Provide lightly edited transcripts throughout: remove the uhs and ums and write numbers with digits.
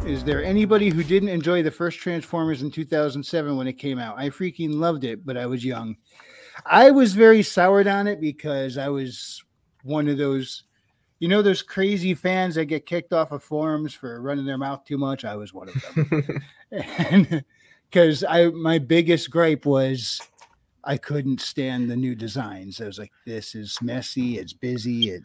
Is there anybody who didn't enjoy the first Transformers in 2007 when it came out? I freaking loved it, but I was young. I was very soured on it because I was one of those, you know, those crazy fans that get kicked off of forums for running their mouth too much. I was one of them. And because my biggest gripe was I couldn't stand the new designs. I was like, this is messy. It's busy.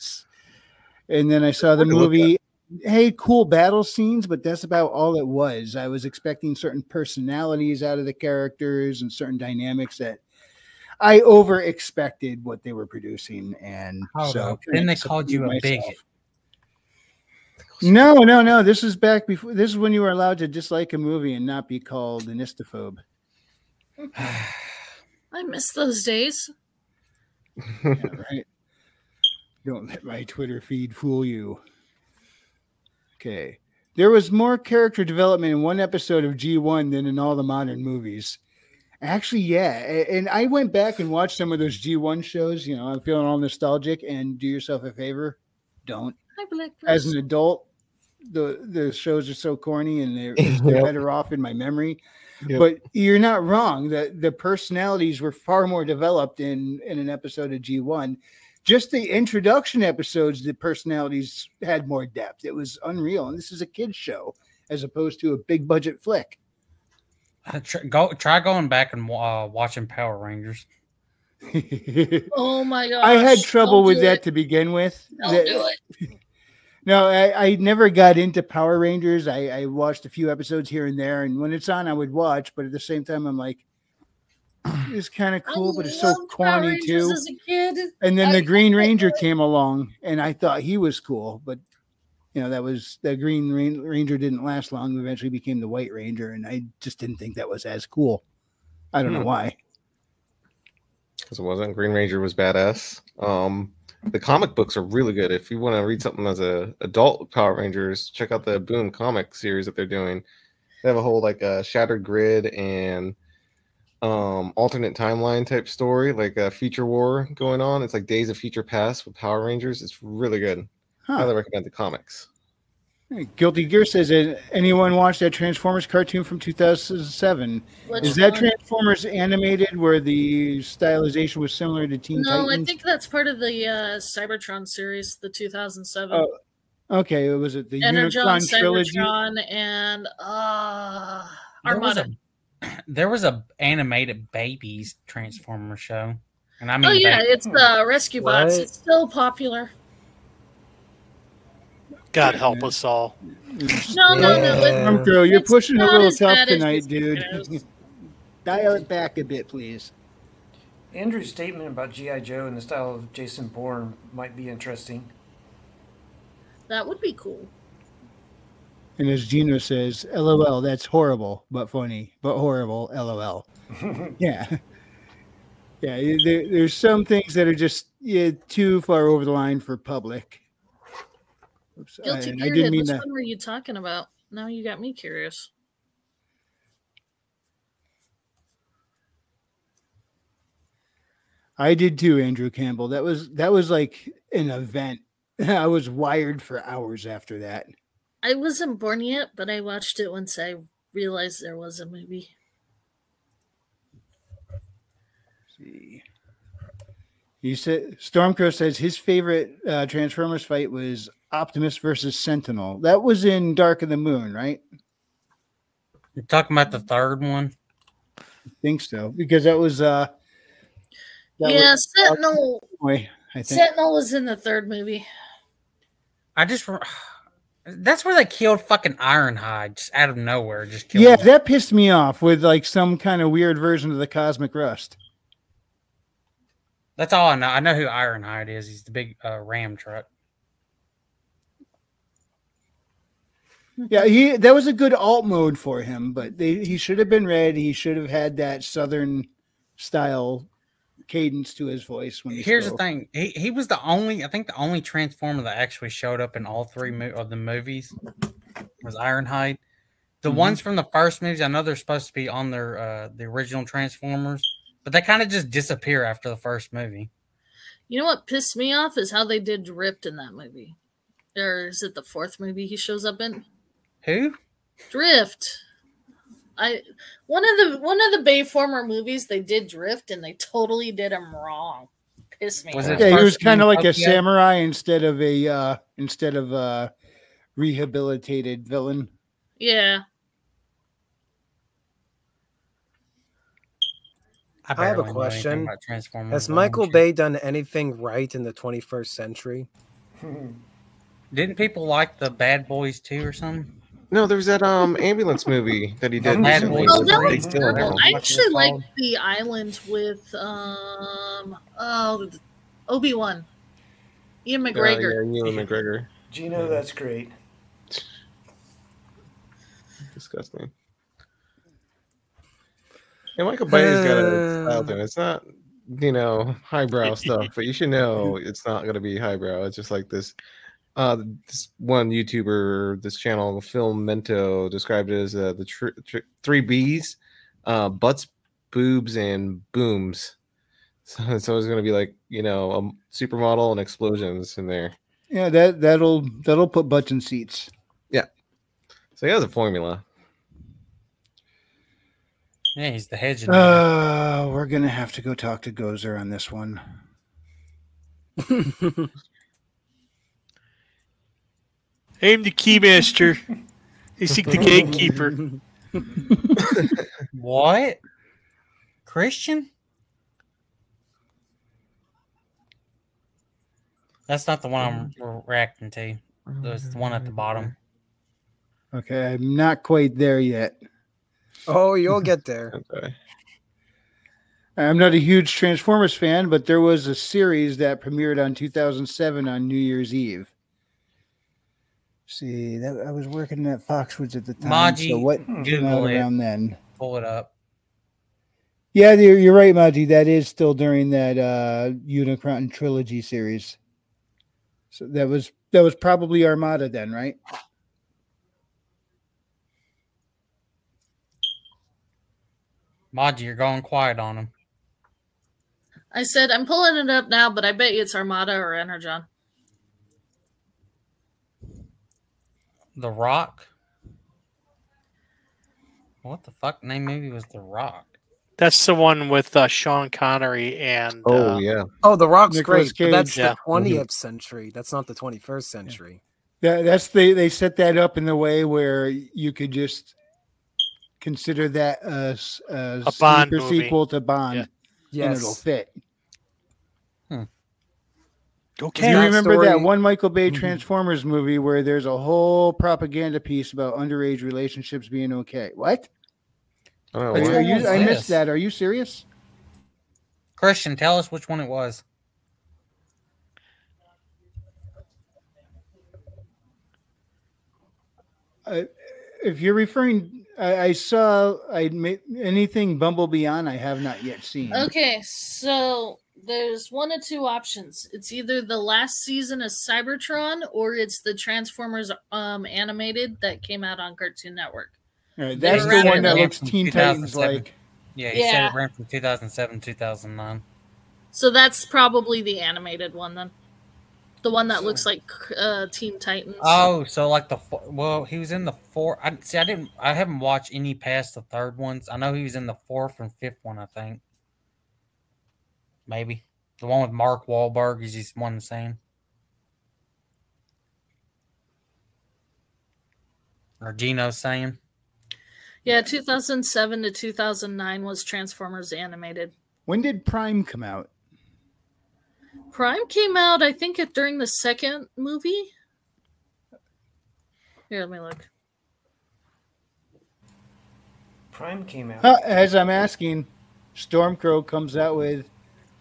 And then I saw the movie. Hey, cool battle scenes, but that's about all it was. I was expecting certain personalities out of the characters and certain dynamics that I over expected what they were producing. And so then they called you a bigot. No. This is back before. This is when you were allowed to dislike a movie and not be called an istophobe. I miss those days. Yeah, right. Don't let my Twitter feed fool you. Okay. There was more character development in one episode of G1 than in all the modern movies. Actually, yeah. And I went back and watched some of those G1 shows. You know, I'm feeling all nostalgic, and do yourself a favor. Don't. As an adult, the shows are so corny and they're better off in my memory. Yep. But you're not wrong. The personalities were far more developed in an episode of G1. Just the introduction episodes, the personalities had more depth. It was unreal. And this is a kid's show as opposed to a big budget flick. Try going back and watching Power Rangers. Oh my gosh. I had trouble with that to begin with. Don't do it. No, I never got into Power Rangers. I watched a few episodes here and there. And when it's on, I would watch. But at the same time, I'm like, it's kind of cool, but it's so corny too. As a kid. And then the Green Ranger came along, and I thought he was cool, but you know, the Green Ranger didn't last long. Eventually became the White Ranger, and I just didn't think that was as cool. I don't know why. Because it wasn't. Green Ranger was badass. The comic books are really good. If you want to read something as a adult Power Rangers, check out the Boom comic series that they're doing. They have a whole Shattered Grid and alternate timeline type story, like a Future War going on. It's like Days of Future Past with Power Rangers. It's really good. Highly recommend the comics. Guilty Gear says, anyone watched that Transformers cartoon from 2007? Is that Transformers animated where the stylization was similar to Teen Titans? No, I think that's part of the Cybertron series, the 2007. Oh, okay. Was it the Energon, Unicron trilogy? Cybertron, and Armada. There was a animated babies Transformer show, and I mean, it's the Rescue Bots. It's still popular. God help us all. No. Girl, you're pushing a little tough tonight, dude. Dial it back a bit, please. Andrew's statement about G.I. Joe in the style of Jason Bourne might be interesting. That would be cool. And as Gino says, LOL, that's horrible, but funny, but horrible, LOL. Yeah. Yeah, there's some things that are just too far over the line for public. Oops, Guilty Gear, which one were you talking about? Now you got me curious. I did too, Andrew Campbell. That was like an event. I was wired for hours after that. I wasn't born yet, but I watched it once I realized there was a movie. Let's see. You said Stormcrow says his favorite Transformers fight was Optimus versus Sentinel. That was in Dark of the Moon, right? You're talking about the third one? I think so, because that was Sentinel. I think Sentinel was in the third movie. That's where they killed fucking Ironhide just out of nowhere. Just him. That pissed me off with like some kind of weird version of the Cosmic Rust. That's all I know. I know who Ironhide is. He's the big Ram truck. Yeah, that was a good alt mode for him, but he should have been red. He should have had that Southern style cadence to his voice when he Here's spoke. The thing. He was the only Transformer that actually showed up in all three of the movies was Ironhide. The ones from the first movies, I know they're supposed to be on their the original Transformers, but they kind of just disappear after the first movie. You know what pissed me off is how they did Drift in that movie. Or is it the fourth movie he shows up in? Who? Drift. One of the Bayformer movies they did Drift and they totally did him wrong. Pissed me Was off. it Yeah, he was first kind of in like a Tokyo? samurai instead of a rehabilitated villain. Yeah. I have a barely know anything question. about Transformers, Has but I'm Michael sure- Bay done anything right in the 21st century? Didn't people like the Bad Boys 2 or something? No, there's that ambulance movie that he did Bad recently. Boys Oh, with that Big was Dylan terrible. Allen. I What actually was it like called? the island with Obi-Wan. Ian McGregor. Yeah, Ewan McGregor. Gino, that's great. Disgusting. Yeah, Michael Bay's got a style to it. It's not, highbrow stuff, but you should know it's not going to be highbrow. It's just like this. This one YouTuber, this channel, Film Mento, described it as the three B's: butts, boobs, and booms. So it's always going to be like a supermodel and explosions in there. Yeah, that'll put butts in seats. So he has a formula. Yeah, he's the hedge. in there. We're gonna have to go talk to Gozer on this one. I'm the keymaster. I seek the gatekeeper. What? Christian? That's not the one I'm reacting to. It's the one at the bottom. Okay, I'm not quite there yet. Oh, you'll get there. Okay. I'm not a huge Transformers fan, but there was a series that premiered on 2007 on New Year's Eve. See, that I was working at Foxwoods at the time. Maji, so what came out Google it. around then? Pull it up. Yeah, you're right, Maji. That is still during that Unicron trilogy series. So that was probably Armada then, right? Maji, you're going quiet on him. I said I'm pulling it up now, but I bet you it's Armada or Energon. The Rock? What the fuck name movie was The Rock? That's the one with Sean Connery and. Oh yeah. Oh, The Rock's Nicolas great, but that's Cage. the 20th century. That's not the 21st century. They set that up in the way where you could just consider that a Bond sleeper movie. sequel to Bond, Yeah. and it'll Yes. fit. Okay. You That remember that story- one Michael Bay Transformers movie where there's a whole propaganda piece about underage relationships being okay? What? Oh, Which wow. one was I this? missed that. Are you serious? Christian, tell us which one it was. If you're referring, I saw anything Bumblebee on. I have not yet seen. Okay, so there's one of two options. It's either the last season of Cybertron or it's the Transformers animated that came out on Cartoon Network. All right, that's They the one that ran looks from Teen Titans 2007. like. Yeah, he said Yeah. it ran from 2007 2009. So that's probably the animated one then. The one that looks like Teen Titans. Oh, so like he was in the four. I haven't watched any past the third ones. I know he was in the fourth and fifth one. I think maybe the one with Mark Wahlberg is just one the same. Or Gino saying. Yeah, 2007 to 2009 was Transformers animated. When did Prime come out? Prime came out, I think, during the second movie. Here, let me look. Prime came out. As I'm asking, Stormcrow comes out with,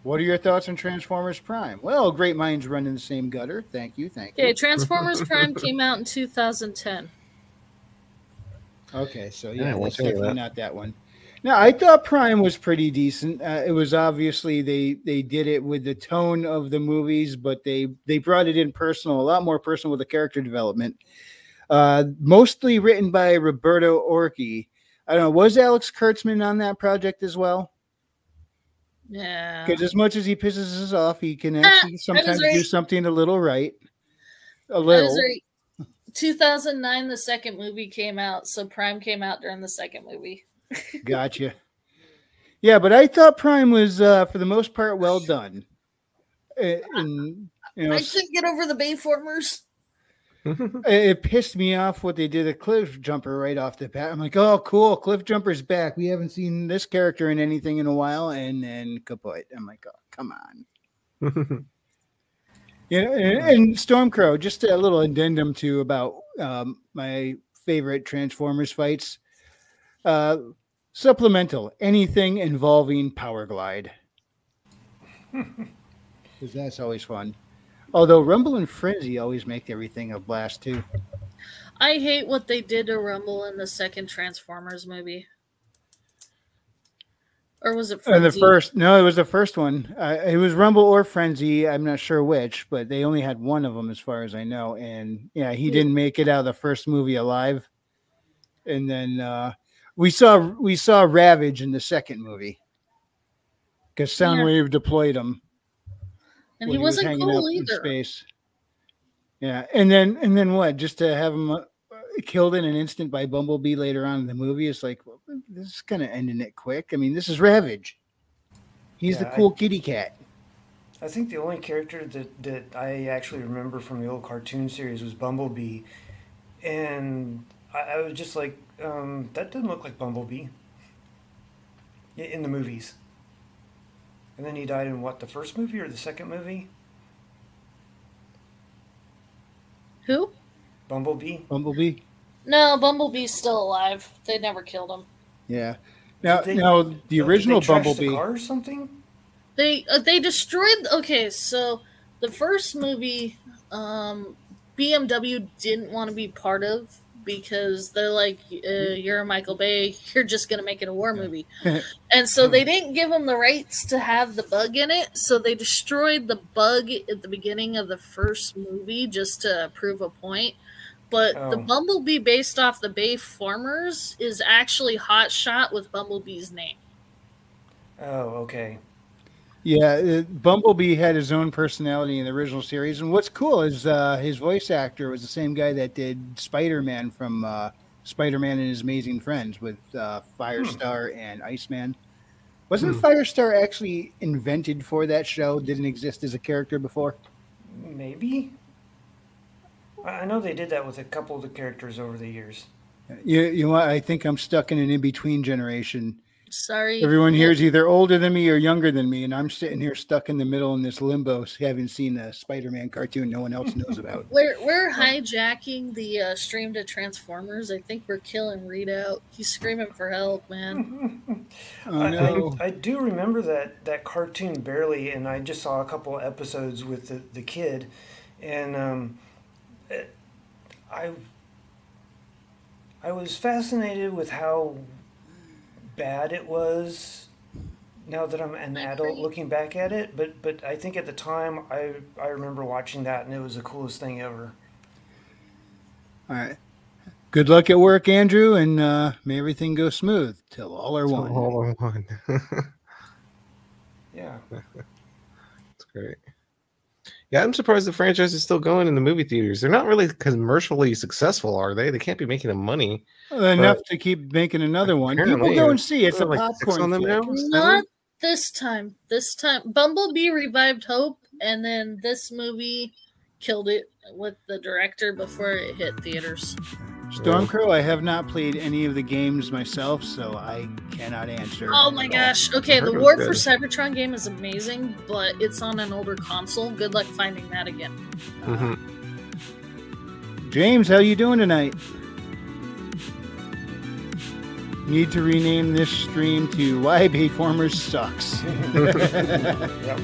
"What are your thoughts on Transformers Prime?" Well, great minds run in the same gutter. Thank you. Okay, Transformers Prime came out in 2010. Okay, so Yeah, yeah, we'll that's see that. definitely not that one. No, I thought Prime was pretty decent. It was obviously they did it with the tone of the movies, but they brought it in personal, a lot more personal with the character development. Mostly written by Roberto Orci. I don't know. Was Alex Kurtzman on that project as well? Yeah. Because as much as he pisses us off, he can actually sometimes do something a little right. A I little. was right. 2009, the second movie came out, so Prime came out during the second movie. Gotcha. Yeah, but I thought Prime was, for the most part, well done. And, you know, I couldn't get over the Bayformers. it pissed me off what they did at Cliff Jumper right off the bat. I'm like, oh, cool, Cliff Jumper's back. We haven't seen this character in anything in a while, and then kaput. I'm like, oh, come on. You know, and Stormcrow, just a little addendum to about my favorite Transformers fights. Supplemental, anything involving Power Glide. Because that's always fun. Although Rumble and Frenzy always make everything a blast too. I hate what they did to Rumble in the second Transformers movie. Or was it Frenzy? The first? No, it was the first one. It was Rumble or Frenzy. I'm not sure which, but they only had one of them as far as I know. And yeah, he didn't make it out of the first movie alive. And then we saw Ravage in the second movie because Soundwave deployed him. And he wasn't cool either. Space. Yeah, and then what? Just to have him killed in an instant by Bumblebee later on in the movie is like, well, this is kind of ending it quick. I mean, this is Ravage. He's the cool kitty cat. I think the only character that I actually remember from the old cartoon series was Bumblebee, and I was just like, that doesn't look like Bumblebee in the movies. And then he died in what, the first movie or the second movie? Who? Bumblebee. Bumblebee? No, Bumblebee's still alive. They never killed him. Yeah. Now the original did they trash Bumblebee. The car or something? They destroyed. Okay, so the first movie, BMW didn't want to be part of because they're like, you're Michael Bay, you're just gonna make it a war movie, and so they didn't give them the rights to have the bug in it. So they destroyed the bug at the beginning of the first movie just to prove a point. But the Bumblebee based off the Bayformers is actually Hot Shot with Bumblebee's name. Oh, okay. Yeah, Bumblebee had his own personality in the original series, and what's cool is his voice actor was the same guy that did Spider-Man from Spider-Man and His Amazing Friends with Firestar and Iceman. Wasn't Firestar actually invented for that show? Didn't exist as a character before? Maybe. I know they did that with a couple of the characters over the years. You know what? I think I'm stuck in an in-between generation. Sorry. Everyone here is either older than me or younger than me, and I'm sitting here stuck in the middle in this limbo, having seen a Spider-Man cartoon no one else knows about. We're hijacking the stream to Transformers. I think we're killing Readout. He's screaming for help, man. Oh, no. I do remember that cartoon barely, and I just saw a couple episodes with the kid, and I was fascinated with how bad it was now that I'm an adult looking back at it, but I think at the time I remember watching that and it was the coolest thing ever. All right. Good luck at work, Andrew, and may everything go smooth till all are one. All are one. Yeah. That's great. Yeah, I'm surprised the franchise is still going in the movie theaters. They're not really commercially successful, are they? They can't be making the money. Enough to keep making another one. People go and see it. It's a like popcorn on them flick. now? Not this time. This time, Bumblebee revived hope, and then this movie killed it with the director before it hit theaters. Stormcrow, I have not played any of the games myself, so I cannot answer. Oh my gosh. Okay, the War for Cybertron game is amazing, but it's on an older console. Good luck finding that again. James, how you doing tonight? Need to rename this stream to Why Bayformers Sucks. Yep.